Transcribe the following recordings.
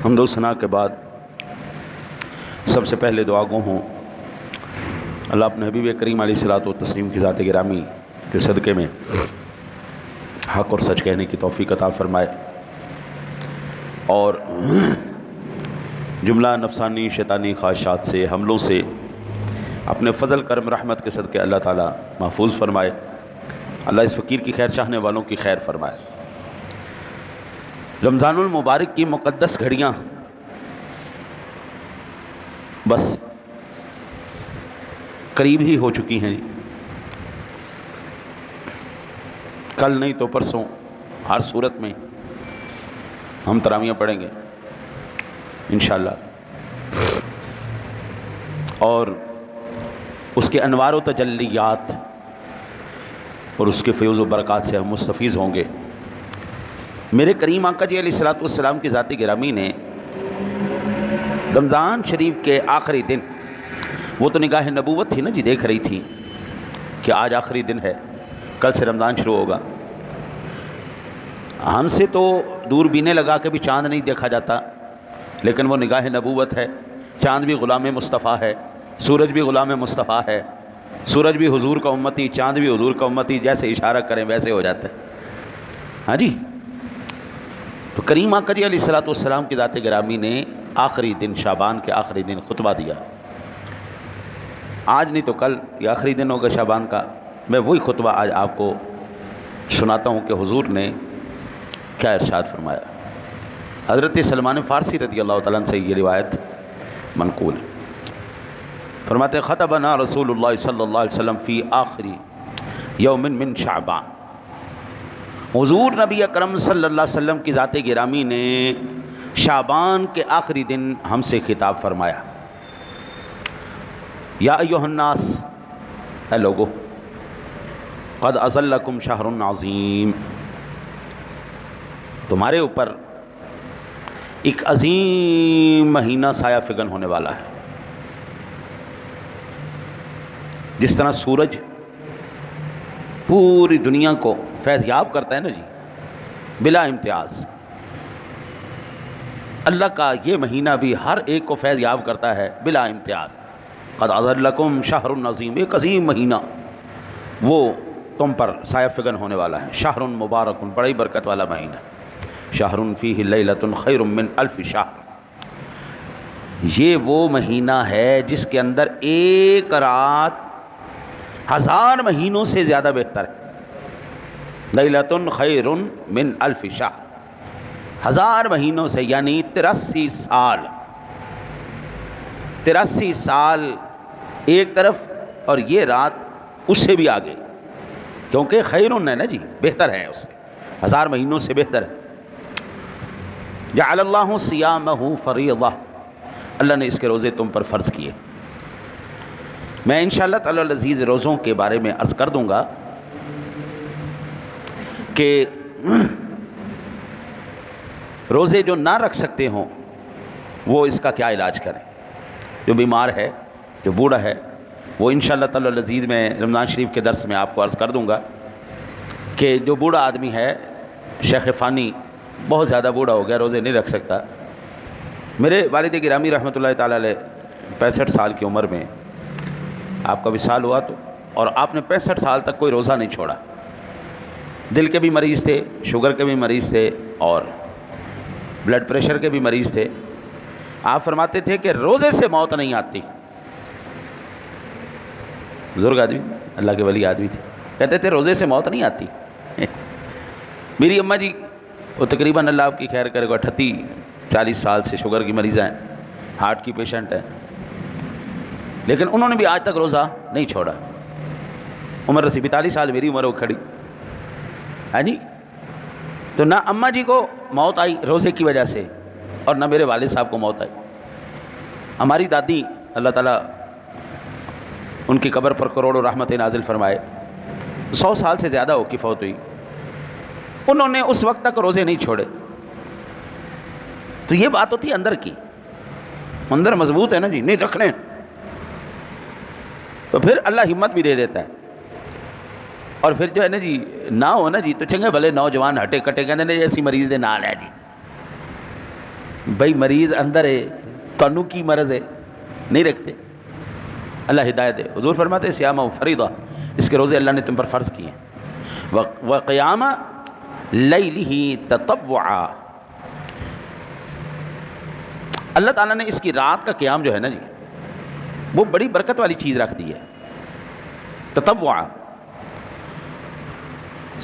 حمد و ثنا کے بعد سب سے پہلے دعا گو ہوں اللہ اپنے حبیب کریم علیہ الصلوۃ والتسلیم کی ذات گرامی کے صدقے میں حق اور سچ کہنے کی توفیق عطا فرمائے، اور جملہ نفسانی شیطانی خواہشات سے، حملوں سے اپنے فضل کرم رحمت کے صدقے اللہ تعالیٰ محفوظ فرمائے۔ اللہ اس فقیر کی خیر چاہنے والوں کی خیر فرمائے۔ رمضان المبارک کی مقدس گھڑیاں بس قریب ہی ہو چکی ہیں، کل نہیں تو پرسوں ہر صورت میں ہم تراویح پڑھیں گے انشاءاللہ، اور اس کے انوار و تجلیات اور اس کے فیض و برکات سے ہم مستفیض ہوں گے۔ میرے کریم آقا جی علیہ الصلوۃ والسلام کی ذات گرامی نے رمضان شریف کے آخری دن، وہ تو نگاہ نبوت تھی نا جی، دیکھ رہی تھی کہ آج آخری دن ہے، کل سے رمضان شروع ہوگا۔ ہم سے تو دوربینیں لگا کے بھی چاند نہیں دیکھا جاتا، لیکن وہ نگاہ نبوت ہے۔ چاند بھی غلام مصطفیٰ ہے، سورج بھی غلام مصطفیٰ ہے، سورج بھی حضور کا امتی، چاند بھی حضور کا امتی، جیسے اشارہ کریں ویسے ہو جاتا ہے۔ ہاں جی، تو کریم آقا جی علیہ الصلوۃ والسلام کی ذات گرامی نے آخری دن، شعبان کے آخری دن خطبہ دیا۔ آج نہیں تو کل یہ آخری دن ہوگا شعبان کا، میں وہی خطبہ آج آپ کو سناتا ہوں کہ حضور نے کیا ارشاد فرمایا۔ حضرت سلمان فارسی رضی اللہ تعالیٰ عنہ سے یہ روایت منقول ہے، فرماتے خطبنا رسول اللہ صلی اللہ علیہ وسلم فی آخری یوم من شعبان۔ حضور نبی اکرم صلی اللہ علیہ وسلم کی ذات گرامی نے شعبان کے آخری دن ہم سے خطاب فرمایا، یا ایھا الناس، اے لوگو، قد اظلکم شہر عظیم، تمہارے اوپر ایک عظیم مہینہ سایہ فگن ہونے والا ہے۔ جس طرح سورج پوری دنیا کو فیض یاب کرتا ہے نا جی، بلا امتیاز، اللہ کا یہ مہینہ بھی ہر ایک کو فیض یاب کرتا ہے بلا امتیاز۔ قد اظلکم شہر عظیم، ایک عظیم مہینہ وہ تم پر سایہ فگن ہونے والا ہے۔ شہر مبارک، بڑی برکت والا مہینہ، شہر فیہ لیلۃ خیر من الف شہر، یہ وہ مہینہ ہے جس کے اندر ایک رات 1000 مہینوں سے زیادہ بہتر ہے۔ لیلۃ خیر من الف شہر، 1000 مہینوں سے، یعنی 83 سال، 83 سال ایک طرف، اور یہ رات اس سے بھی آگے، کیونکہ خیرن ہے نا جی، بہتر ہے، اس سے 1000 مہینوں سے بہتر ہے۔ جعل اللہ صیامہ فریضہ، اللہ نے اس کے روزے تم پر فرض کیے۔ میں انشاءاللہ تعالی العزیز روزوں کے بارے میں عرض کر دوں گا کہ روزے جو نہ رکھ سکتے ہوں وہ اس کا کیا علاج کریں۔ جو بیمار ہے، جو بوڑھا ہے، وہ انشاءاللہ تعالی العزیز میں رمضان شریف کے درس میں آپ کو عرض کر دوں گا کہ جو بوڑھا آدمی ہے، شیخ فانی بہت زیادہ بوڑھا ہو گیا، روزے نہیں رکھ سکتا۔ میرے والد گرامی رحمۃ اللہ تعالی علیہ 65 سال کی عمر میں آپ کا وصال ہوا، تو اور آپ نے 65 سال تک کوئی روزہ نہیں چھوڑا۔ دل کے بھی مریض تھے، شوگر کے بھی مریض تھے، اور بلڈ پریشر کے بھی مریض تھے۔ آپ فرماتے تھے کہ روزے سے موت نہیں آتی۔ بزرگ آدمی، اللہ کے ولی آدمی تھے، کہتے تھے روزے سے موت نہیں آتی۔ میری اماں جی، وہ تقریباً اللہ آپ کی خیر کرے گا، 38-40 سال سے شوگر کی مریض ہیں، ہارٹ کی پیشنٹ ہیں، لیکن انہوں نے بھی آج تک روزہ نہیں چھوڑا۔ عمر رسی 42 سال میری عمر ہو کھڑی، ہاں جی، تو نہ اماں جی کو موت آئی روزے کی وجہ سے، اور نہ میرے والد صاحب کو موت آئی۔ ہماری دادی، اللہ تعالیٰ ان کی قبر پر کروڑوں رحمت نازل فرمائے، 100 سال سے زیادہ ہو کی فوت ہوئی، انہوں نے اس وقت تک روزے نہیں چھوڑے۔ تو یہ بات ہوتی ہے اندر کی، اندر مضبوط ہے نا جی، نہیں رکھنے، تو پھر اللہ ہمت بھی دے دیتا ہے۔ اور پھر جو ہے نا جی نہ ہو نا جی، تو چنگے بھلے نوجوان ہٹے کٹے کہتے ہیں ایسی مریض دے نال ہے جی، بھائی مریض اندر ہے، تنو کی مرض ہے، نہیں رکھتے. اللہ ہدایت دے. حضور فرماتے ہیں صیام فریضہ، اس کے روزے اللہ نے تم پر فرض کیے ہیں. وقیام لیلہ تطوعا، اللہ تعالیٰ نے اس کی رات کا قیام جو ہے نا جی، وہ بڑی برکت والی چیز رکھ دی ہے. تطوعا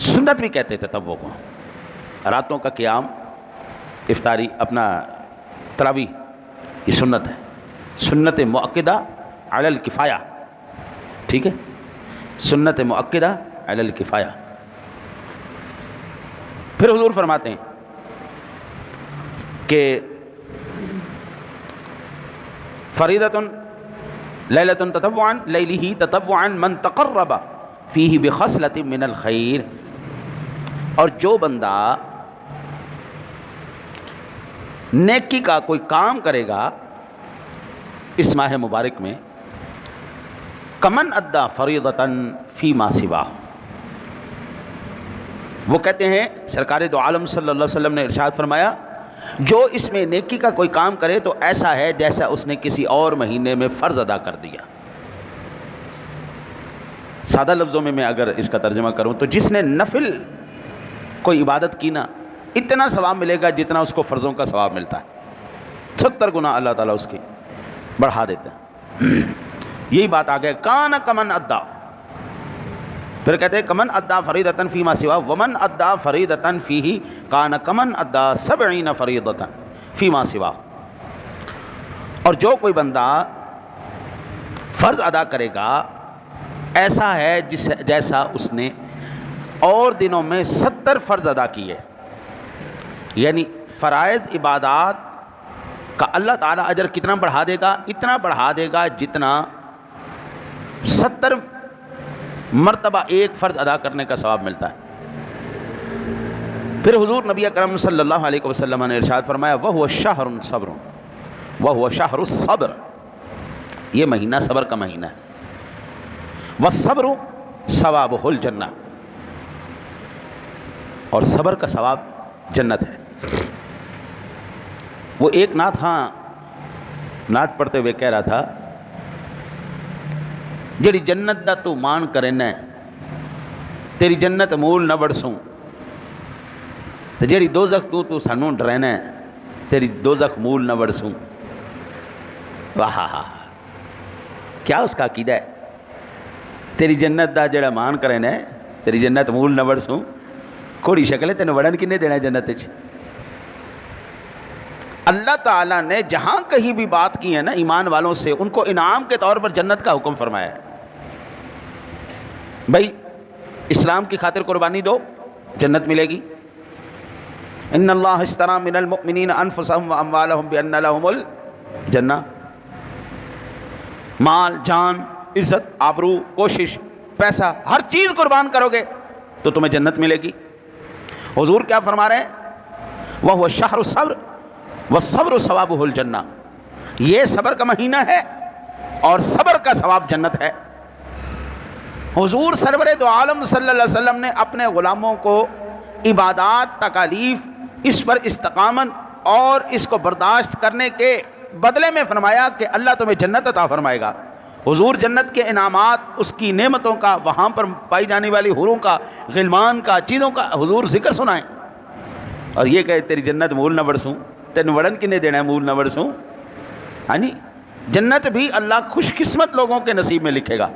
سنت بھی کہتے ہیں تطوع کو. راتوں کا قیام، افطاری، اپنا تراویح، یہ سنت ہے. سنت مؤکدہ علی الکفایہ، ٹھیک ہے، سنت مؤکدہ علی الکفایہ. پھر حضور فرماتے ہیں کہ فریضۃ لیلۃ تطوعا لیلہ تطوعا من تقرب فیہ بخصلۃ من الخیر، اور جو بندہ نیکی کا کوئی کام کرے گا اس ماہ مبارک میں، کمن ادا فریضۃ فیما سواہ، وہ کہتے ہیں سرکار دو عالم صلی اللہ علیہ وسلم نے ارشاد فرمایا جو اس میں نیکی کا کوئی کام کرے تو ایسا ہے جیسا اس نے کسی اور مہینے میں فرض ادا کر دیا. سادہ لفظوں میں اگر اس کا ترجمہ کروں تو جس نے نفل کوئی عبادت کی نا، اتنا ثواب ملے گا جتنا اس کو فرضوں کا ثواب ملتا ہے. 70 گنا اللہ تعالیٰ اس کی بڑھا دیتے ہیں. یہی بات آ گئے کان کمن ادا، پھر کہتے ہیں کمن ادا فریضۃ فیما سوا ومن ادا فریضۃ فیہ کان کمن ادا 70 فریضۃ فیما سوا. اور جو کوئی بندہ فرض ادا کرے گا ایسا ہے جیسا اس نے اور دنوں میں 70 فرض ادا کیے. یعنی فرائض عبادات کا اللہ تعالیٰ اجر کتنا بڑھا دے گا؟ اتنا بڑھا دے گا جتنا 70 مرتبہ ایک فرض ادا کرنے کا ثواب ملتا ہے. پھر حضور نبی اکرم صلی اللہ علیہ وسلم نے ارشاد فرمایا وَهُوَ شَهْرٌ صَبْرٌ وَهُوَ شَهْرُ الصَّبْرِ، یہ مہینہ صبر کا مہینہ ہے. وَالصَّبْرُ ثَوَابُهُ الْجَنَّةُ، اور صبر کا ثواب جنت ہے. وہ ایک نعت پڑھتے ہوئے کہہ رہا تھا جڑی جنت دا تو مان کرے نہ تیری جنت مول نہ بڑسوں، جڑی دوزخ تو سانوں ڈرینا ہے تیری دوزخ مول نہ بڑسوں. واہ کیا اس کا عقیدہ ہے. تیری جنت دا جڑا مان کرے نہ تیری جنت مول نہ بڑسوں. کوڑی شکل ہے تینوں وڑن کنے دینا جنت وچ. اللہ تعالیٰ نے جہاں کہیں بھی بات کی ہے نا ایمان والوں سے، ان کو انعام کے طور پر جنت کا حکم فرمایا ہے. بھائی اسلام کی خاطر قربانی دو، جنت ملے گی. ان اللہ اشتری من المؤمنین انفسهم واموالهم بان لهم الجنہ. مال، جان، عزت، آبرو، کوشش، پیسہ، ہر چیز قربان کرو گے تو تمہیں جنت ملے گی. حضور کیا فرما رہے ہیں؟ وَهُوَ شَهْرُ الصَّبْرِ وَالصَّبْرُ ثَوَابُهُ الْجَنَّةُ، یہ صبر کا مہینہ ہے اور صبر کا ثواب جنت ہے. حضور سرور دو عالم صلی اللہ علیہ وسلم نے اپنے غلاموں کو عبادات، تکالیف، اس پر استقامت اور اس کو برداشت کرنے کے بدلے میں فرمایا کہ اللہ تمہیں جنت عطا فرمائے گا. حضور جنت کے انعامات، اس کی نعمتوں کا، وہاں پر پائی جانے والی حوروں کا، غلمان کا، چیزوں کا حضور ذکر سنائیں اور یہ کہے تیری جنت مول نہ بڑسوں. تین وڑن کنے دینا ہے مول نہ بڑسوں. ہاں جی، جنت بھی اللہ خوش قسمت لوگوں کے نصیب میں لکھے گا.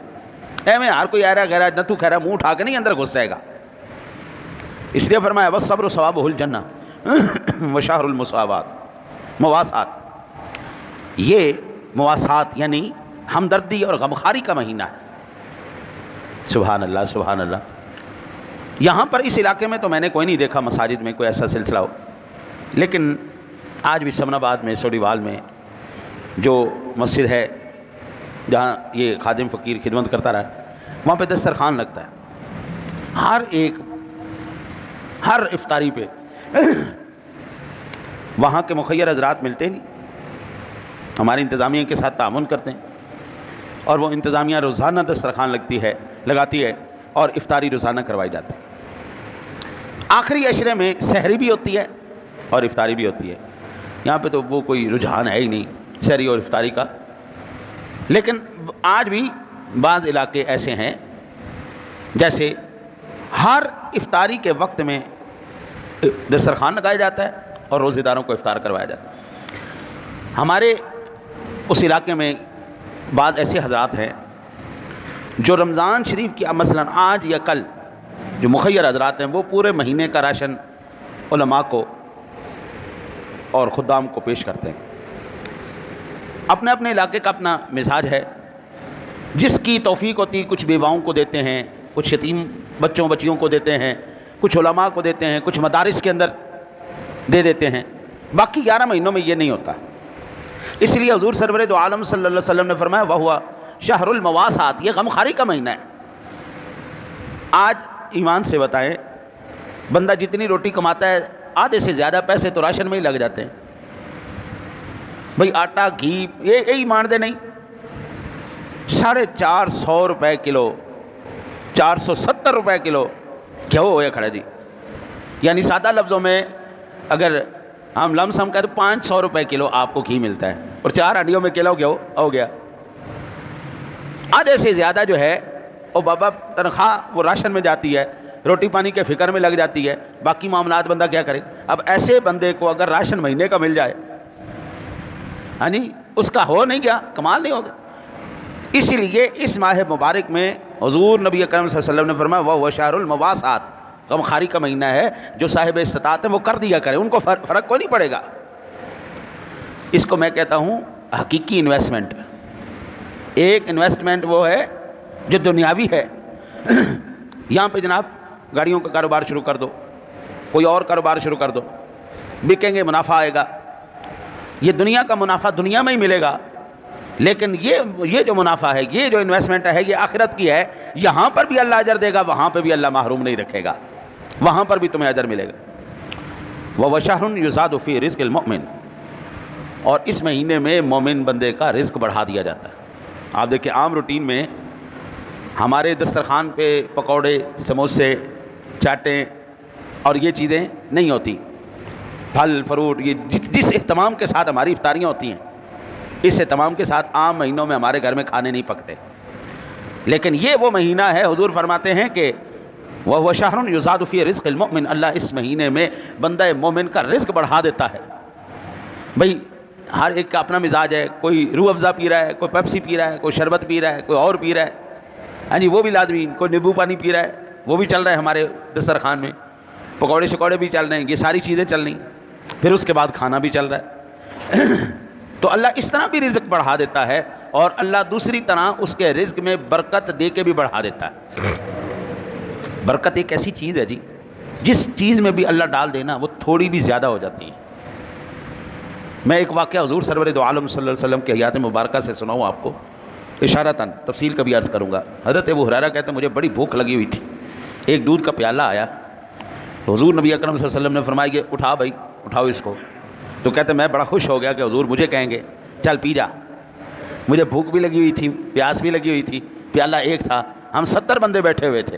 اے میں ہر کوئی آ رہا غیرہ نہ تو خیرہ منہ اٹھا کے نہیں اندر گھس جائے گا. اس لیے فرمایا والصبر ثوابہ الجنہ وشہر المساوات، مواسات. یہ مواسات یعنی ہمدردی اور غمخاری کا مہینہ ہے. سبحان اللہ سبحان اللہ. یہاں پر اس علاقے میں تو میں نے کوئی نہیں دیکھا مساجد میں کوئی ایسا سلسلہ ہو، لیکن آج بھی سمن آباد میں سوڑیوال میں جو مسجد ہے جہاں یہ خادم فقیر خدمت کرتا رہا ہے، وہاں پہ دسترخوان لگتا ہے ہر افطاری پہ. وہاں کے مخیر حضرات ملتے نہیں، ہماری انتظامیہ کے ساتھ تعاون کرتے ہیں اور وہ انتظامیہ روزانہ دسترخوان لگاتی ہے اور افطاری روزانہ کروائی جاتی ہے. آخری عشرے میں سحری بھی ہوتی ہے اور افطاری بھی ہوتی ہے. یہاں پہ تو وہ کوئی رجحان ہے ہی نہیں سحری اور افطاری کا. لیکن آج بھی بعض علاقے ایسے ہیں جیسے ہر افطاری کے وقت میں دسترخوان لگایا جاتا ہے اور روزے داروں کو افطار کروایا جاتا ہے. ہمارے اس علاقے میں بعض ایسے حضرات ہیں جو رمضان شریف کی مثلا آج یا کل جو مخیر حضرات ہیں وہ پورے مہینے کا راشن علماء کو اور خدام کو پیش کرتے ہیں. اپنے اپنے علاقے کا اپنا مزاج ہے. جس کی توفیق ہوتی کچھ بیواؤں کو دیتے ہیں, کچھ یتیم بچوں بچیوں کو دیتے ہیں, کچھ علماء کو دیتے ہیں, کچھ مدارس کے اندر دے دیتے ہیں. باقی 11 مہینوں میں یہ نہیں ہوتا. اس لیے حضور سرور دو عالم صلی اللہ علیہ وسلم نے فرمایا وہوا شہر المواسات, یہ غمخواری کا مہینہ ہے. آج ایمان سے بتائیں, بندہ جتنی روٹی کماتا ہے آدھے سے زیادہ پیسے تو راشن میں ہی لگ جاتے ہیں. بھئی آٹا گھی یہی مان دے نہیں, 450 روپے کلو, 470 روپے کلو کیا ہو گیا کھڑا جی. یعنی سادہ لفظوں میں اگر ہم لم سم کہیں تو 500 روپے کلو آپ کو گھی ملتا ہے اور 4 ہنڈیوں میں کلو کیا ہو گیا. آدھے سے زیادہ جو ہے وہ بابا تنخواہ وہ راشن میں جاتی ہے, روٹی پانی کے فکر میں لگ جاتی ہے, باقی معاملات بندہ کیا کرے. اب ایسے بندے کو اگر راشن مہینے کا مل جائے, ہاں جی, اس کا ہو نہیں گیا, کمال نہیں ہوگا. اس لیے اس ماہ مبارک میں حضور نبی اکرم صلی اللہ علیہ وسلم نے فرمایا وہ شہر المواسات, غمخواری کا مہینہ ہے. جو صاحب استطاعت ہیں وہ کر دیا کرے, ان کو فرق کوئی نہیں پڑے گا. اس کو میں کہتا ہوں حقیقی انویسٹمنٹ. ایک انویسٹمنٹ وہ ہے جو دنیاوی ہے. یہاں پہ جناب گاڑیوں کا کاروبار شروع کر دو, کوئی اور کاروبار شروع کر دو, بکیں گے, منافع آئے گا. یہ دنیا کا منافع دنیا میں ہی ملے گا, لیکن یہ جو منافع ہے, یہ جو انویسٹمنٹ ہے, یہ آخرت کی ہے. یہاں پر بھی اللہ اجر دے گا, وہاں پہ بھی اللہ محروم نہیں رکھے گا, وہاں پر بھی تمہیں اجر ملے گا. وَهُوَ شَهْرٌ يُزَادُ فِي رِزْقِ الْمُؤْمِنِ, اور اس مہینے میں مومن بندے کا رزق بڑھا دیا جاتا ہے. آپ دیکھیں عام روٹین میں ہمارے دسترخوان پہ پکوڑے, سموسے, چاٹیں اور یہ چیزیں نہیں ہوتی. پھل فروٹ, یہ جس اہتمام کے ساتھ ہماری افطاریاں ہوتی ہیں, اس اہتمام کے ساتھ عام مہینوں میں ہمارے گھر میں کھانے نہیں پکتے. لیکن یہ وہ مہینہ ہے, حضور فرماتے ہیں کہ وَهُوَ شَهْرٌ يُزَادُ فِي رِزْقِ الْمُؤْمِنِ, اللہ اس مہینے میں بندہ مومن کا رزق بڑھا دیتا ہے. بھئی ہر ایک کا اپنا مزاج ہے, کوئی روح افزا پی رہا ہے, کوئی پیپسی پی رہا ہے, کوئی شربت پی رہا ہے, کوئی اور پی رہا ہے, ہاں جی, وہ بھی لازمی. کوئی نیبو پانی پی رہا ہے, وہ بھی چل رہا ہے ہمارے دسترخوان میں. پکوڑے شکوڑے بھی چل رہے ہیں, یہ ساری چیزیں چل رہی ہیں. پھر اس کے بعد کھانا بھی چل رہا ہے. تو اللہ اس طرح بھی رزق بڑھا دیتا ہے, اور اللہ دوسری طرح اس کے رزق میں برکت دے کے بھی بڑھا دیتا ہے. برکت ایک ایسی چیز ہے جی, جس چیز میں بھی اللہ ڈال دینا وہ تھوڑی بھی زیادہ ہو جاتی ہے. میں ایک واقعہ حضور سرور دو عالم صلی اللہ علیہ وسلم کے حیات مبارکہ سے سناؤں آپ کو, اشارتاً, تفصیل کبھی عرض کروں گا. حضرت ابو ہریرہ کہتے ہیں مجھے بڑی بھوک لگی ہوئی تھی. ایک دودھ کا پیالہ آیا, حضور نبی اکرم صلی اللہ علیہ وسلم نے فرمایا کہ اٹھا بھائی, اٹھاؤ اس کو. تو کہتے ہیں میں بڑا خوش ہو گیا کہ حضور مجھے کہیں گے چل پی جا. مجھے بھوک بھی لگی ہوئی تھی, پیاس بھی لگی ہوئی تھی. پیالہ ایک تھا, ہم 70 بندے بیٹھے ہوئے تھے,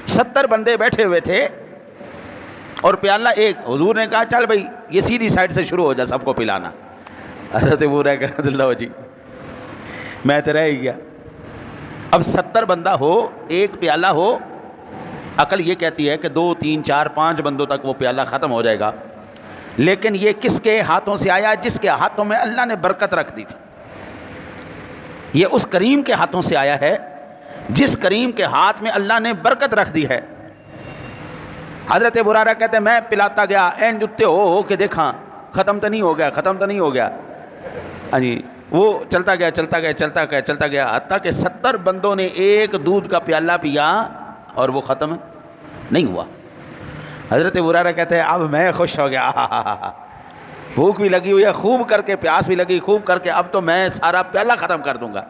70 بندے بیٹھے ہوئے تھے, اور پیالہ ایک. حضور نے کہا چل بھائی یہ سیدھی سائڈ سے شروع ہو جا سب کو پلانا. حضرت ابو ہریرہ کہتے ہیں اللہ جی میں تو رہ ہی گیا. اب 70 بندہ ہو, ایک پیالہ ہو, عقل یہ کہتی ہے کہ 2 3 4 5 بندوں تک وہ پیالہ ختم ہو جائے گا. لیکن یہ کس کے ہاتھوں سے آیا؟ جس کے ہاتھوں میں اللہ نے برکت رکھ دی تھی. یہ اس کریم کے ہاتھوں سے آیا ہے جس کریم کے ہاتھ میں اللہ نے برکت رکھ دی ہے. حضرت ابو ہریرہ کہتے ہیں میں پلاتا گیا, این جتے ہو کہ دیکھا ختم تو نہیں ہو گیا, ختم تو نہیں ہو گیا. ہاں جی, وہ چلتا گیا چلتا گیا چلتا گیا چلتا گیا, حتیٰ کہ 70 بندوں نے ایک دودھ کا پیالہ پیا اور وہ ختم نہیں ہوا. حضرت ابو ہریرہ کہتے ہیں اب میں خوش ہو گیا, بھوک بھی لگی ہوئی ہے خوب کر کے, پیاس بھی لگی خوب کر کے, اب تو میں سارا پیالہ ختم کر دوں گا.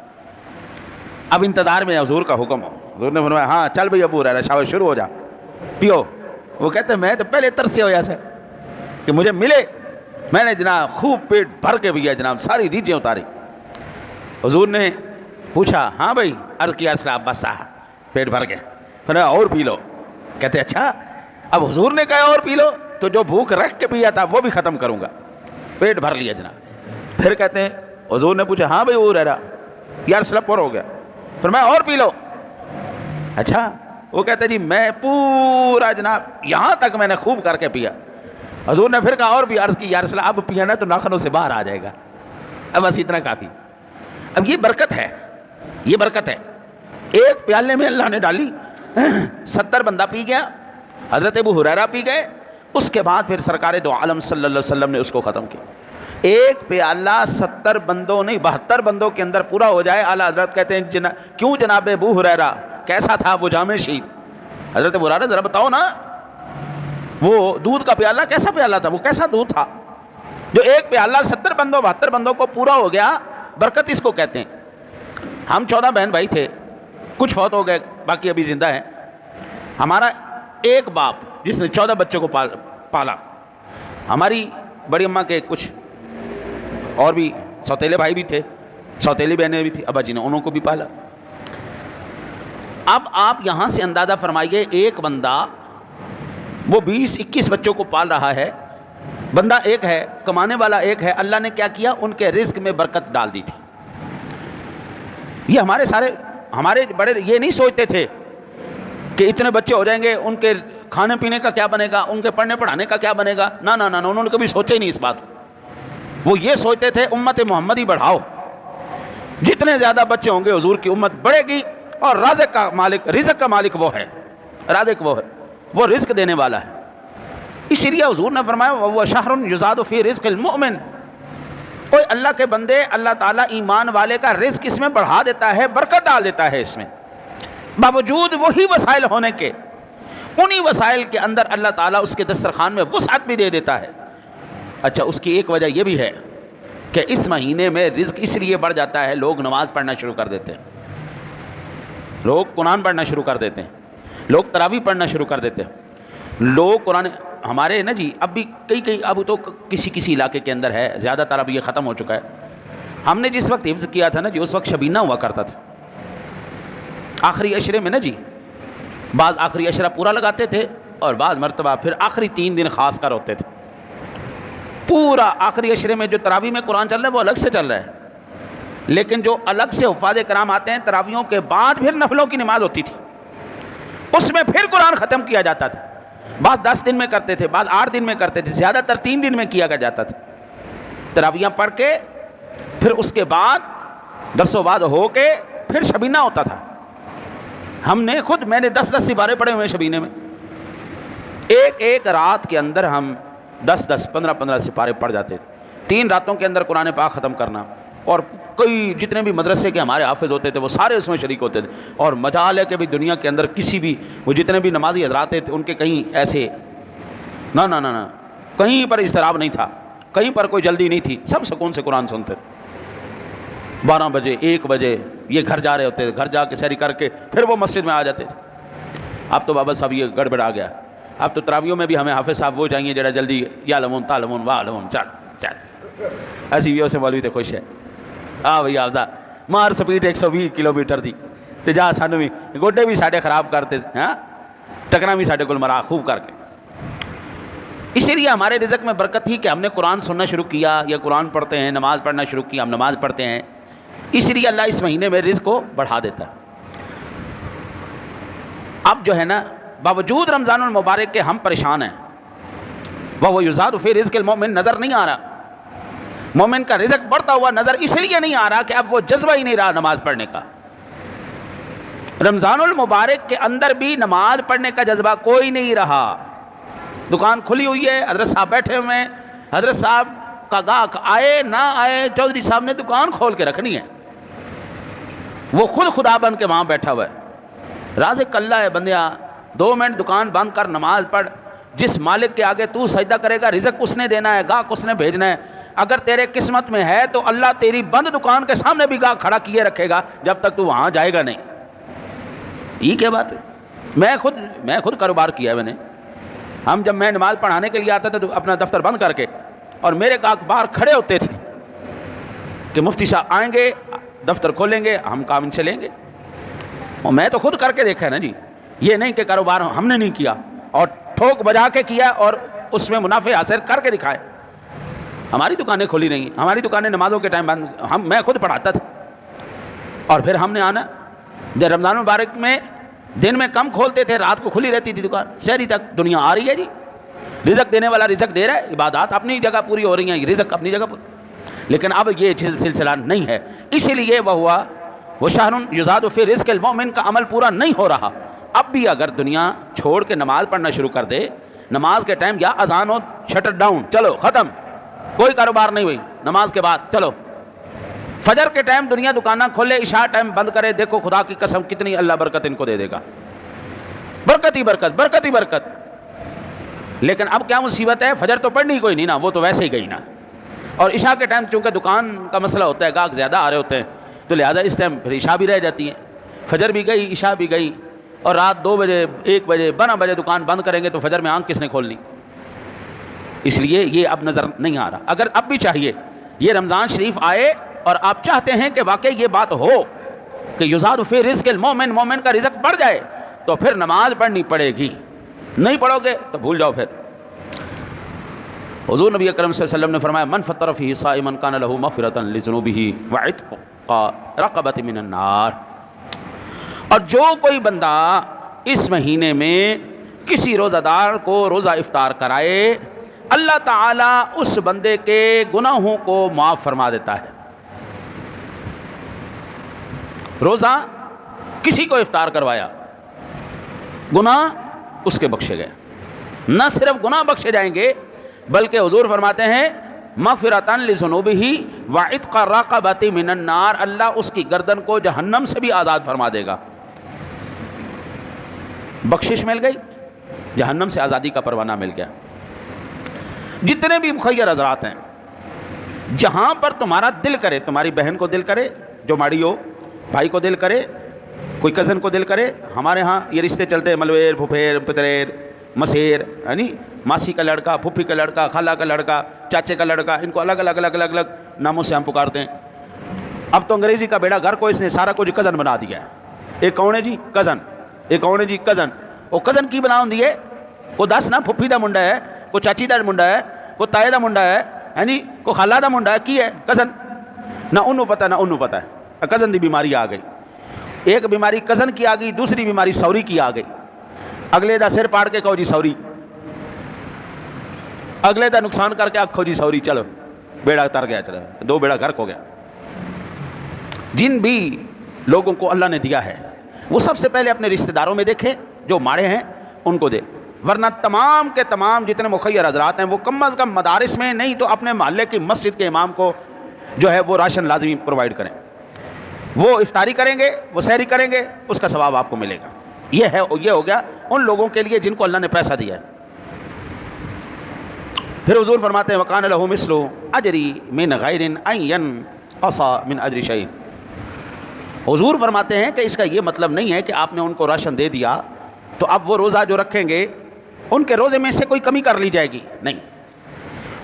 اب انتظار میں حضور کا حکم ہو. حضور نے فرمایا ہاں چل بھئی ابو ہریرہ شاباش شروع ہو جا, پیو. وہ کہتے ہیں میں تو پہلے ترسے ہو جیسے کہ مجھے ملے. میں نے جناب خوب پیٹ بھر کے پیا جناب, ساری ریجیں اتاری. حضور نے پوچھا ہاں بھائی, عرض کیا صاحب بس پیٹ بھر کے. فرمایا اور پی لو. کہتے اچھا, اب حضور نے کہا اور پی لو, تو جو بھوک رکھ کے پیا تھا وہ بھی ختم کروں گا. پیٹ بھر لیا جناب. پھر کہتے ہیں حضور نے پوچھا ہاں بھائی وہ رہ رہا, یا رسول اللہ پر ہو گیا, پھر میں اور پی لو. اچھا, وہ کہتے جی میں پورا جناب یہاں تک میں نے خوب کر کے پیا. حضور نے پھر کہا اور بھی, عرض کی یا رسول اللہ اب پیا نا تو ناخنوں سے باہر آ جائے گا, اب بس اتنا کافی. اب یہ برکت ہے, یہ برکت ہے. ایک پیالے میں اللہ نے ڈالی, 70 بندہ پی گیا, حضرت ابو ہریرہ پی گئے, اس کے بعد پھر سرکار دو عالم صلی اللہ علیہ وسلم نے اس کو ختم کیا. ایک پیالہ 70 بندوں نہیں 72 بندوں کے اندر پورا ہو جائے. اعلیٰ حضرت کہتے ہیں کیوں جناب ابو ہریرہ کیسا تھا وہ جامع شیر؟ حضرت ابو ہریرہ ذرا بتاؤ نا, وہ دودھ کا پیالہ کیسا پیالہ تھا, وہ کیسا دودھ تھا جو ایک پیالہ 70 بندوں 72 بندوں کو پورا ہو گیا. برکت اس کو کہتے ہیں. ہم 14 بہن بھائی تھے, کچھ فوت ہو گئے, باقی ابھی زندہ ہیں. ہمارا ایک باپ جس نے 14 بچوں کو پالا, ہماری بڑی اماں کے کچھ اور بھی سوتیلے بھائی بھی تھے, سوتیلی بہنیں بھی تھیں, ابا جی نے انہوں کو بھی پالا. اب آپ یہاں سے اندازہ فرمائیے, ایک بندہ وہ 20-21 بچوں کو پال رہا ہے, بندہ ایک ہے, کمانے والا ایک ہے. اللہ نے کیا کیا, ان کے رزق میں برکت ڈال دی تھی. یہ ہمارے بڑے یہ نہیں سوچتے تھے کہ اتنے بچے ہو جائیں گے, ان کے کھانے پینے کا کیا بنے گا, ان کے پڑھنے پڑھانے کا کیا بنے گا. نہ نہ نہ, انہوں نے کبھی سوچا ہی نہیں اس بات کو. وہ یہ سوچتے تھے امت محمدی بڑھاؤ, جتنے زیادہ بچے ہوں گے حضور کی امت بڑھے گی, اور رزق کا مالک وہ ہے, رازق وہ ہے, وہ رزق دینے والا ہے. اسی لیے حضور نے فرمایا وہ شہر یزاد فی رزق المؤمن, کوئی اللہ کے بندے اللہ تعالیٰ ایمان والے کا رزق اس میں بڑھا دیتا ہے, برکت ڈال دیتا ہے اس میں, باوجود وہی وسائل ہونے کے. انہی وسائل کے اندر اللہ تعالیٰ اس کے دسترخوان میں وسعت بھی دے دیتا ہے. اچھا, اس کی ایک وجہ یہ بھی ہے کہ اس مہینے میں رزق اس لیے بڑھ جاتا ہے, لوگ نماز پڑھنا شروع کر دیتے ہیں, لوگ قرآن پڑھنا شروع کر دیتے ہیں, لوگ تراویح پڑھنا شروع کر دیتے ہیں, لوگ قرآن. ہمارے نا جی اب بھی کئی اب تو کسی علاقے کے اندر ہے, زیادہ تر اب یہ ختم ہو چکا ہے. ہم نے جس وقت حفظ کیا تھا نا جی, اس وقت شبینہ ہوا کرتا تھا. آخری عشرے میں نا جی, بعض آخری عشرہ پورا لگاتے تھے, اور بعض مرتبہ پھر آخری 3 دن خاص کر ہوتے تھے. پورا آخری عشرے میں جو تراویح میں قرآن چل رہا ہے وہ الگ سے چل رہا ہے, لیکن جو الگ سے حفاظ کرام آتے ہیں تراویحوں کے بعد پھر نفلوں کی نماز ہوتی تھی, اس میں پھر قرآن ختم کیا جاتا تھا. بعض 10 دن میں کرتے تھے, بعض 8 دن میں کرتے تھے, زیادہ تر 3 دن میں کیا جاتا تھا. تراویحاں پڑھ کے پھر اس کے بعد درس و بعد ہو کے پھر شبینہ ہوتا تھا. میں نے 10 سپارے پڑھے ہوئے ہیں شبینے میں. ایک رات کے اندر ہم 10 15 سپارے پڑھ جاتے تھے. 3 راتوں کے اندر قرآن پاک ختم کرنا, اور کوئی جتنے بھی مدرسے کے ہمارے حافظ ہوتے تھے وہ سارے اس میں شریک ہوتے تھے. اور مجال ہے کہ بھی دنیا کے اندر کسی بھی وہ جتنے بھی نمازی حضرات تھے ان کے کہیں ایسے نہ کہیں پر اضطراب نہیں تھا, کہیں پر کوئی جلدی نہیں تھی, سب سکون سے قرآن سنتے تھے. 12 بجے 1 بجے یہ گھر جا رہے ہوتے تھے, گھر جا کے سحری کر کے پھر وہ مسجد میں آ جاتے تھے. اب تو بابا صاحب یہ گڑبڑ آ گیا, اب تو تراویحوں میں بھی ہمیں حافظ صاحب وہ چاہیے جڑا جلدی یا لمون تالمون واہ لمون چل ایسی ویو سے مولوی تے خوش ہے. ہاں بھئی حافظہ مار سپیڈ 120 کلومیٹر دی تے جا سانو بھی گوڈے بھی ساڈے خراب کرتے, ہاں ٹکنا بھی ساڈے کول مرا خوب کر کے. اسی لیے ہمارے رزق میں برکت تھی کہ ہم نے قرآن سننا شروع کیا, یا قرآن پڑھتے ہیں, نماز پڑھنا شروع کیا, ہم نماز پڑھتے ہیں. اس لیے اللہ اس مہینے میں رزق کو بڑھا دیتا ہے. اب جو ہے نا باوجود رمضان المبارک کے ہم پریشان ہیں. وہ یزاد فی رزق المؤمن نظر نہیں آ رہا, مومن کا رزق بڑھتا ہوا نظر اس لیے نہیں آ رہا کہ اب وہ جذبہ ہی نہیں رہا نماز پڑھنے کا. رمضان المبارک کے اندر بھی نماز پڑھنے کا جذبہ کوئی نہیں رہا. دکان کھلی ہوئی ہے, حضرت صاحب بیٹھے ہوئے ہیں, حضرت صاحب کا گاہک آئے نہ آئے چودھری صاحب نے دکان کھول کے رکھنی ہے. وہ خود خدا بن کے وہاں بیٹھا ہوا ہے. رازق اللہ ہے بندیا, 2 منٹ دکان بند کر نماز پڑھ. جس مالک کے آگے تو سجدہ کرے گا رزق اس نے دینا ہے, گاہک اس نے بھیجنا ہے. اگر تیرے قسمت میں ہے تو اللہ تیری بند دکان کے سامنے بھی گاہک کھڑا کیے رکھے گا جب تک تو وہاں جائے گا نہیں. یہ کیا بات ہے؟ میں خود کاروبار کیا ہے میں نے. جب میں نماز پڑھانے کے لیے آتا تھا تو اپنا دفتر بند کر کے, اور میرے گاہک باہر کھڑے ہوتے تھے کہ مفتی صاحب آئیں گے, دفتر کھولیں گے, ہم کام ان سے لیں گے. اور میں تو خود کر کے دیکھا ہے نا جی, یہ نہیں کہ کاروبار ہم نے نہیں کیا اور ٹھوک بجا کے کیا اور اس میں منافع حاصل کر کے دکھائے. ہماری دکانیں کھلی نہیں، ہماری دکانیں نمازوں کے ٹائم بند، میں خود پڑھاتا تھا، اور پھر ہم نے آنا جب رمضان مبارک میں دن میں کم کھولتے تھے، رات کو کھلی رہتی تھی دکان، شہری تک دنیا آ رہی ہے جی، رزق دینے والا رزق دے رہا ہے، عبادات اپنی جگہ پوری ہو رہی ہیں، رزق اپنی جگہ پوری، لیکن اب یہ سلسلہ نہیں ہے، اسی لیے وہ شہر یزاد فی رزق المؤمن کا عمل پورا نہیں ہو رہا۔ اب بھی اگر دنیا چھوڑ کے نماز پڑھنا شروع کر دے، نماز کے ٹائم یا اذان ہو شٹر ڈاؤن، چلو ختم، کوئی کاروبار نہیں ہوئی، نماز کے بعد چلو، فجر کے ٹائم دنیا دکانیں کھولے، عشاء ٹائم بند کرے، دیکھو خدا کی قسم کتنی اللہ برکت ان کو دے دے گا، برکت ہی برکت، برکت ہی برکت۔ لیکن اب کیا مصیبت ہے، فجر تو پڑھنی کوئی نہیں نا، وہ تو ویسے ہی گئی نا، اور عشاء کے ٹائم چونکہ دکان کا مسئلہ ہوتا ہے، گاہک زیادہ آ رہے ہوتے ہیں، تو لہٰذا اس ٹائم پھر عشاء بھی رہ جاتی ہے، فجر بھی گئی، عشاء بھی گئی، اور رات 2 بجے 1 بجے 12 بجے دکان بند کریں گے تو فجر میں آنکھ کس نے کھولنی؟ اس لیے یہ اب نظر نہیں آ رہا۔ اگر اب بھی چاہیے یہ رمضان شریف آئے اور آپ چاہتے ہیں کہ واقعی یہ بات ہو کہ یزاد فی رزق المؤمن، مومن کا رزق بڑھ جائے، تو پھر نماز پڑھنی پڑے گی، نہیں پڑھو گے تو بھول جاؤ۔ پھر حضور نبی اکرم صلی اللہ علیہ وسلم نے فرمایا من فطر فیہ صائما کان لہ مغفرۃ لذنوبہ وعتق رقبۃ من النار، اور جو کوئی بندہ اس مہینے میں کسی روزہ دار کو روزہ افطار کرائے، اللہ تعالیٰ اس بندے کے گناہوں کو معاف فرما دیتا ہے۔ روزہ کسی کو افطار کروایا، گناہ اس کے بخشے گئے، نہ صرف گناہ بخشے جائیں گے بلکہ حضور فرماتے ہیں مغفرۃ لذنوبہ وعتق رقبۃ من النار، اللہ اس کی گردن کو جہنم سے بھی آزاد فرما دے گا۔ بخشش مل گئی، جہنم سے آزادی کا پروانہ مل گیا۔ جتنے بھی مخیر حضرات ہیں، جہاں پر تمہارا دل کرے، تمہاری بہن کو دل کرے جو ماڑی ہو، بھائی کو دل کرے، کوئی کزن کو دل کرے، ہمارے ہاں یہ رشتے چلتے ہیں، ملویر، پھپھیر، پتریر، مسیر، یعنی ماسی کا لڑکا، پھپھی کا لڑکا، خالہ کا لڑکا، چاچے کا لڑکا، ان کو الگ الگ الگ الگ الگ ناموں سے ہم پکارتے ہیں۔ اب تو انگریزی کا بیڑا گھر کو اس نے سارا کچھ کزن بنا دیا ہے۔ ایک کون ہے جی کزن، ایک کون ہے جی کزن، وہ کزن کی بنا ہوں ہے، وہ دس نہ پھپھی دا منڈا ہے، کو چاچی دا منڈا ہے، کو تائے دا منڈا ہے، یعنی کو خالہ دا منڈا ہے، کی ہے کزن، نہ انہوں پتہ نہ انہوں پتہ ہے۔ کزن دی بیماری آ گئی، ایک بیماری کزن کی آ گئی، دوسری بیماری سوری کی آ گئی۔ اگلے دا سر پاڑ کے کہو جی سوری، اگلے دا نقصان کر کے آکھو جی سوری، چلو بیڑا تر گیا، چلو 2 بیڑا گھر کو گیا۔ جن بھی لوگوں کو اللہ نے دیا ہے وہ سب سے پہلے اپنے رشتہ داروں میں دیکھیں، جو ماڑے ہیں ان کو دے، ورنہ تمام کے تمام جتنے مخیر حضرات ہیں وہ کم از کم مدارس میں نہیں تو اپنے محلے کی مسجد کے امام کو جو ہے وہ راشن لازمی پرووائڈ کریں، وہ افطاری کریں گے، وہ سحری کریں گے، اس کا ثواب آپ کو ملے گا۔ یہ ہو گیا ان لوگوں کے لیے جن کو اللہ نے پیسہ دیا ہے۔ پھر حضور فرماتے ہیں وَقَانَ لَهُ مِثْلُ أَجْرِ مِنْ غَيْرٍ أَنْ يَنْقَصَ مِنْ أَجْرِ شَيْءٍ۔ حضور فرماتے ہیں کہ اس کا یہ مطلب نہیں ہے کہ آپ نے ان کو راشن دے دیا تو اب وہ روزہ جو رکھیں گے ان کے روزے میں سے کوئی کمی کر لی جائے گی، نہیں،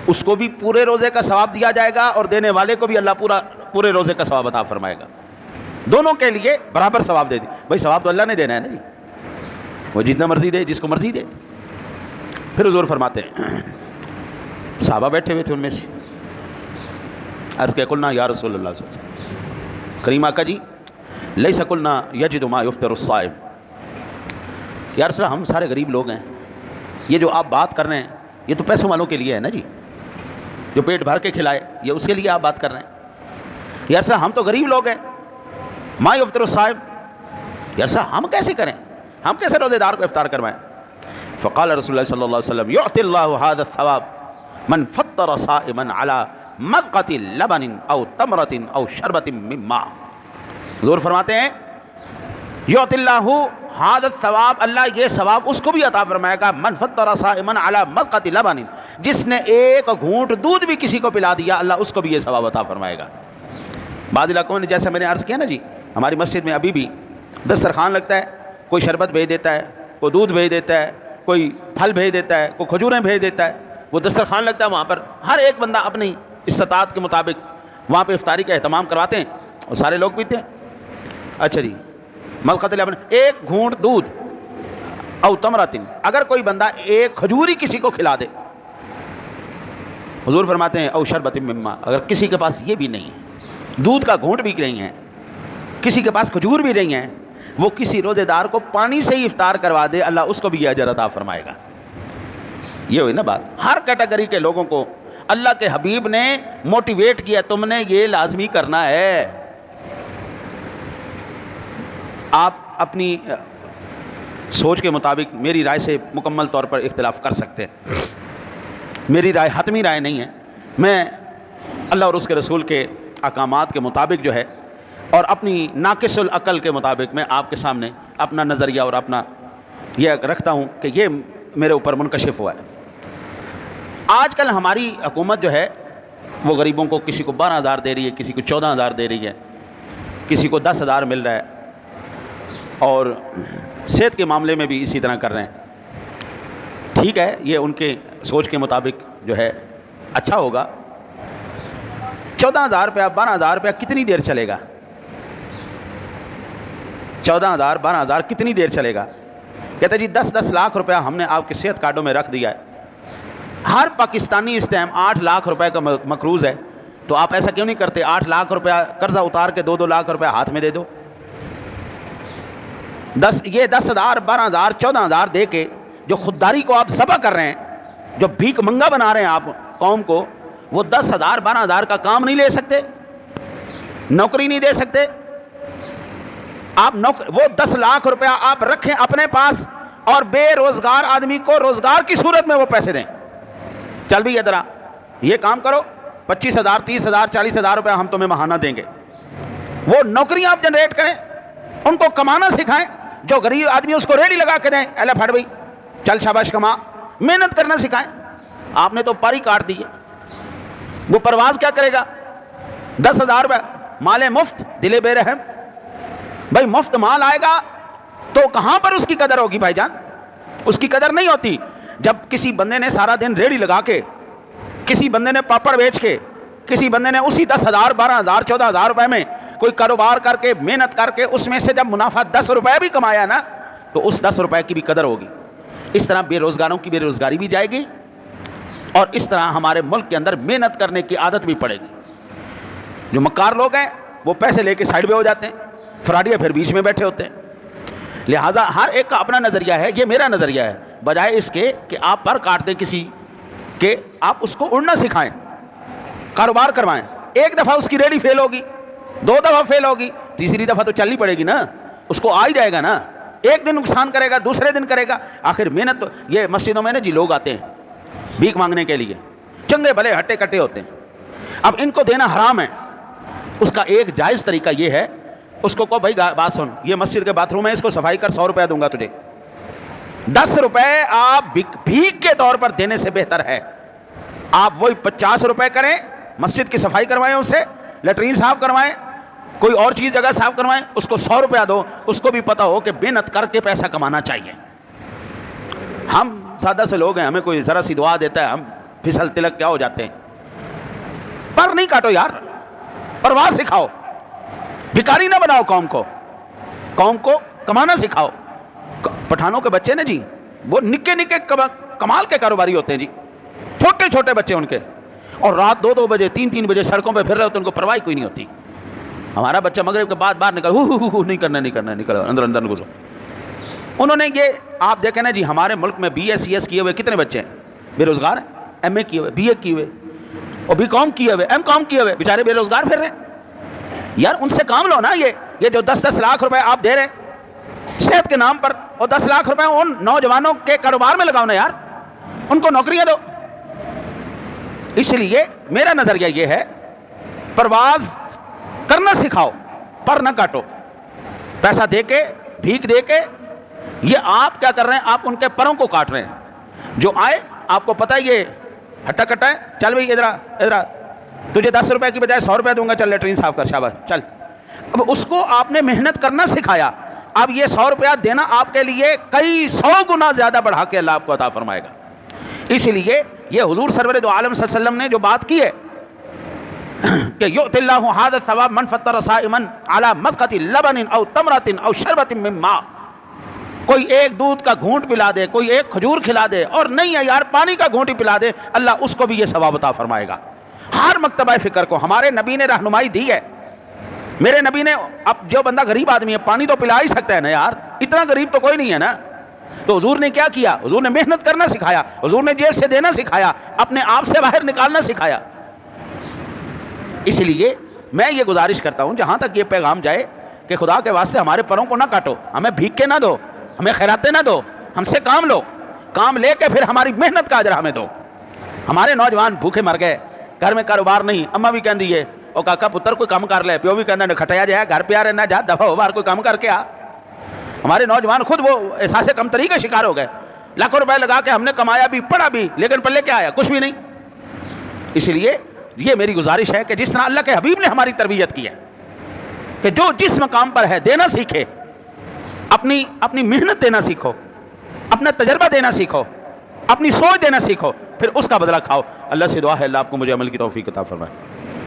اس کو بھی پورے روزے کا ثواب دیا جائے گا اور دینے والے کو بھی اللہ پورے روزے کا ثواب عطا فرمائے گا، دونوں کے لیے برابر ثواب دے دی۔ بھائی ثواب تو اللہ نے دینا ہے نا جی، وہ جتنا مرضی دے، جس کو مرضی دے۔ پھر حضور فرماتے ہیں صحابہ بیٹھے ہوئے تھے، ان میں سے عرض کہ قلنا یا رسول اللہ صلی اللہ علیہ وسلم، کریم آقا جی لیس قلنا یجد ما یفطر الصائم، یا رسول اللہ ہم سارے غریب لوگ ہیں، یہ جو آپ بات کر رہے ہیں یہ تو پیسوں والوں کے لیے ہے نا جی، جو پیٹ بھر کے کھلائے، یہ اس کے لیے آپ بات کر رہے ہیں، یا رسول اللہ ہم تو غریب لوگ ہیں، ما یفطر الصائم، یا رسول اللہ ہم کیسے کریں، ہم کیسے روزے دار کو افطار کروائیں؟ فقال رسول اللہ صلی اللہ علیہ وسلم یعطی اللہ هذا الثواب من فطر صائما على مذقۃ لبن او تمرۃ او شربۃ من ماء۔ حضور فرماتے ہیں یعطی اللہ هذا الثواب، اللہ یہ ثواب اس کو بھی عطا فرمائے گا، من فطر صائما على مذقۃ لبن، جس نے ایک گھونٹ دودھ بھی کسی کو پلا دیا اللہ اس کو بھی یہ ثواب عطا فرمائے گا۔ بعض علاقوں میں جیسے میں نے عرض کیا نا جی، ہماری مسجد میں ابھی بھی دسترخوان لگتا ہے، کوئی شربت بھیج دیتا ہے، کوئی دودھ بھیج دیتا ہے، کوئی پھل بھیج دیتا ہے، کوئی کھجوریں بھیج دیتا ہے، وہ دسترخوان لگتا ہے، وہاں پر ہر ایک بندہ اپنی استطاعت کے مطابق وہاں پہ افطاری کا اہتمام کرواتے ہیں اور سارے لوگ پیتے ہیں۔ اچھا جی، مذقۃ لبن، ایک گھونٹ دودھ، او تمرۃ، اگر کوئی بندہ ایک کھجوری کسی کو کھلا دے، حضور فرماتے ہیں او شربت من ماء، اگر کسی کے پاس یہ بھی نہیں ہے، دودھ کا گھونٹ بھی نہیں ہے، کسی کے پاس کھجور بھی نہیں ہے، وہ کسی روزے دار کو پانی سے ہی افطار کروا دے، اللہ اس کو بھی یہ اجر عطا فرمائے گا۔ یہ ہوئی نا بات۔ ہر کیٹیگری کے لوگوں کو اللہ کے حبیب نے موٹیویٹ کیا، تم نے یہ لازمی کرنا ہے۔ آپ اپنی سوچ کے مطابق میری رائے سے مکمل طور پر اختلاف کر سکتے ہیں، میری رائے حتمی رائے نہیں ہے، میں اللہ اور اس کے رسول کے احکامات کے مطابق جو ہے اور اپنی ناقص العقل کے مطابق میں آپ کے سامنے اپنا نظریہ اور اپنا یہ رکھتا ہوں کہ یہ میرے اوپر منکشف ہوا ہے۔ آج کل ہماری حکومت جو ہے وہ غریبوں کو کسی کو 12,000 دے رہی ہے، کسی کو 14,000 دے رہی ہے، کسی کو 10,000 مل رہا ہے، اور صحت کے معاملے میں بھی اسی طرح کر رہے ہیں۔ ٹھیک ہے، یہ ان کے سوچ کے مطابق جو ہے اچھا ہوگا۔ 14,000 روپیہ 12,000 روپیہ کتنی دیر چلے گا؟ 14,000 12,000 کتنی دیر چلے گا؟ کہتے جی 10 لاکھ روپیہ ہم نے آپ کے صحت کارڈوں میں رکھ دیا ہے، ہر پاکستانی اس ٹائم 8 لاکھ روپے کا مقروض ہے، تو آپ ایسا کیوں نہیں کرتے 8 لاکھ روپیہ قرضہ اتار کے 2 لاکھ روپے ہاتھ میں دے دو۔ یہ 10,000 12,000 14,000 دے کے جو خودداری کو آپ ذبح کر رہے ہیں، جو بھیک منگا بنا رہے ہیں آپ قوم کو، وہ 10,000 12,000 کا کام نہیں لے سکتے، نوکری نہیں دے سکتے آپ، وہ 10 لاکھ روپیہ آپ رکھیں اپنے پاس اور بے روزگار آدمی کو روزگار کی صورت میں وہ پیسے دیں۔ چل بھی ادھر یہ کام کرو، 25,000 30,000 40,000 روپیہ ہم تمہیں ماہانہ دیں گے۔ وہ نوکریاں آپ جنریٹ کریں، ان کو کمانا سکھائیں، جو غریب آدمی اس کو ریڈی لگا کے دیں، اے پھٹ بھائی چل شاباش کما، محنت کرنا سکھائیں۔ آپ نے تو پاری کاٹ دی ہے، وہ پرواز کیا کرے گا؟ 10,000 روپے مال مفت، دل بے رحم۔ بھائی مفت مال آئے گا تو کہاں پر اس کی قدر ہوگی بھائی جان؟ اس کی قدر نہیں ہوتی۔ جب کسی بندے نے سارا دن ریڑھی لگا کے، کسی بندے نے پاپڑ بیچ کے، کسی بندے نے اسی 10,000 12,000 14,000 روپے میں کوئی کاروبار کر کے محنت کر کے اس میں سے جب منافع 10 روپے بھی کمایا نا، تو اس 10 روپے کی بھی قدر ہوگی۔ اس طرح بے روزگاروں کی بے روزگاری بھی جائے گی، اور اس طرح ہمارے ملک کے اندر محنت کرنے کی عادت بھی پڑے گی۔ جو مکار لوگ ہیں وہ پیسے لے کے سائڈ پہ ہو جاتے ہیں، فراڈیاں پھر بیچ میں بیٹھے ہوتے ہیں۔ لہٰذا ہر ایک کا اپنا نظریہ ہے، یہ میرا نظریہ ہے، بجائے اس کے کہ آپ پر کاٹ دیں کسی کہ آپ اس کو اڑنا سکھائیں، کاروبار کروائیں۔ ایک دفعہ اس کی ریڑھی فیل ہوگی، 2 دفعہ فیل ہوگی، تیسری دفعہ تو چلنی پڑے گی نا، اس کو آ ہی جائے گا نا۔ ایک دن نقصان کرے گا، دوسرے دن کرے گا، آخر محنت تو یہ مسجدوں میں نا جی لوگ آتے ہیں بھیک مانگنے کے لیے، چنگے بھلے ہٹے کٹے ہوتے ہیں، اب ان کو دینا حرام ہے۔ اس کا ایک جائز طریقہ یہ ہے، اس کو کہو بھائی بات سن، یہ مسجد کے باتھ روم ہے، اس کو صفائی کر، 100 روپے دوں گا تجھے۔ 10 روپے آپ بھیک کے طور پر دینے سے بہتر ہے آپ وہی 50 روپے کریں، مسجد کی صفائی کروائیں، اس سے لیٹرین صاف کروائیں، کوئی اور چیز جگہ صاف کروائیں، اس کو 100 روپیہ دو، اس کو بھی پتہ ہو کہ محنت کر کے پیسہ کمانا چاہیے۔ ہم سادہ سے لوگ ہیں، ہمیں کوئی ذرا سی دعا دیتا ہے ہم پھسل تلک کیا ہو جاتے ہیں۔ پر نہیں کاٹو یار، پرواز سکھاؤ، بھکاری نہ بناؤ قوم کو کمانا سکھاؤ۔ پٹھانوں کے بچے نا جی، وہ نکے نکے کمال کے کاروباری ہوتے ہیں جی، چھوٹے چھوٹے بچے ان کے، اور رات 2 بجے 3 بجے سڑکوں پہ پھر رہے ہوتے ہیں، ان کو پرواہ کوئی نہیں ہوتی۔ ہمارا بچہ مغرب کے بعد باہر نکل، نہیں کرنا نکلو اندر گھسو۔ انہوں نے یہ آپ دیکھیں نا جی، ہمارے ملک میں BS CS کیے ہوئے کتنے بچے ہیں بے روزگار ہیں، MA کیے ہوئے، BA کیے ہوئے، اور BCom کیے ہوئے، MCom کیے ہوئے، بیچارے بے روزگار پھر رہے ہیں۔ یار ان سے کام لو نا، یہ جو 10 لاکھ روپے آپ دے رہے ہیں صحت کے نام پر، اور 10 لاکھ روپے ان نوجوانوں کے کاروبار میں لگاؤ نا یار، ان کو نوکریاں دو۔ اس لیے میرا نظریہ یہ ہے، پرواز کرنا سکھاؤ، پر نہ کاٹو، پیسہ دے کے، بھیک دے کے۔ یہ آپ کیا کر رہے ہیں؟ آپ ان کے پروں کو کاٹ رہے ہیں۔ جو آئے آپ کو پتہ ہے یہ ہٹا کٹا ہے، چل بھائی ادھر تجھے 10 روپے کی بجائے 100 روپے دوں گا، چل لیٹرین صاف کر، شاباش چل۔ اب اس کو آپ نے محنت کرنا سکھایا، اب یہ 100 روپیہ دینا آپ کے لیے کئی 100 گنا زیادہ بڑھا کے اللہ آپ کو عطا فرمائے گا۔ اس لیے یہ حضور سرور دو عالم صلی اللہ علیہ وسلم نے جو بات کی ہے کہ یؤتی اللہ ھذا الثواب من فطر صائما علی مسقۃ لبن او تمرۃ او شربۃ من ماء، کوئی ایک دودھ کا گھونٹ پلا دے، کوئی ایک کھجور کھلا دے، اور نہیں ہے یار پانی کا گھونٹ ہی پلا دے، اللہ اس کو بھی یہ ثواب عطا فرمائے گا۔ ہر مکتبہ فکر کو ہمارے نبی نے رہنمائی دی ہے۔ میرے نبی نے، اب جو بندہ غریب آدمی ہے پانی تو پلا ہی سکتا ہے نا یار، اتنا غریب تو کوئی نہیں ہے نا، تو حضور نے کیا کیا؟ حضور نے محنت کرنا سکھایا، حضور نے جیب سے دینا سکھایا، اپنے آپ سے باہر نکالنا سکھایا۔ اس لیے میں یہ گزارش کرتا ہوں جہاں تک یہ پیغام جائے کہ خدا کے واسطے ہمارے پروں کو نہ کاٹو، ہمیں بھیک کے نہ دو، ہمیں خیراتیں نہ دو، ہم سے کام لو، کام لے کے پھر ہماری محنت کا اجر ہمیں دو۔ ہمارے نوجوان بھوکے مر گئے، گھر میں کاروبار نہیں، اماں بھی کہندی ہے او کاکا پتر کوئی کام کر لے، پیو بھی کہندا کھٹیا جائے گھر پہ آ رہنا، جا دفعہ ہو باہر کوئی کام کر کے آ۔ ہمارے نوجوان خود وہ احساس کمتری کے شکار ہو گئے، لاکھوں روپے لگا کے ہم نے کمایا بھی، پڑھا بھی، لیکن پلے کیا آیا؟ کچھ بھی نہیں۔ اس لیے یہ میری گزارش ہے کہ جس طرح اللہ کے حبیب نے ہماری تربیت کی ہے کہ جو جس مقام پر ہے دینا سیکھے، اپنی محنت دینا سیکھو، اپنا تجربہ دینا سیکھو، اپنی سوچ دینا سیکھو، پھر اس کا بدلہ کھاؤ۔ اللہ سے دعا ہے اللہ آپ کو مجھے عمل کی توفیق عطا فرمائے۔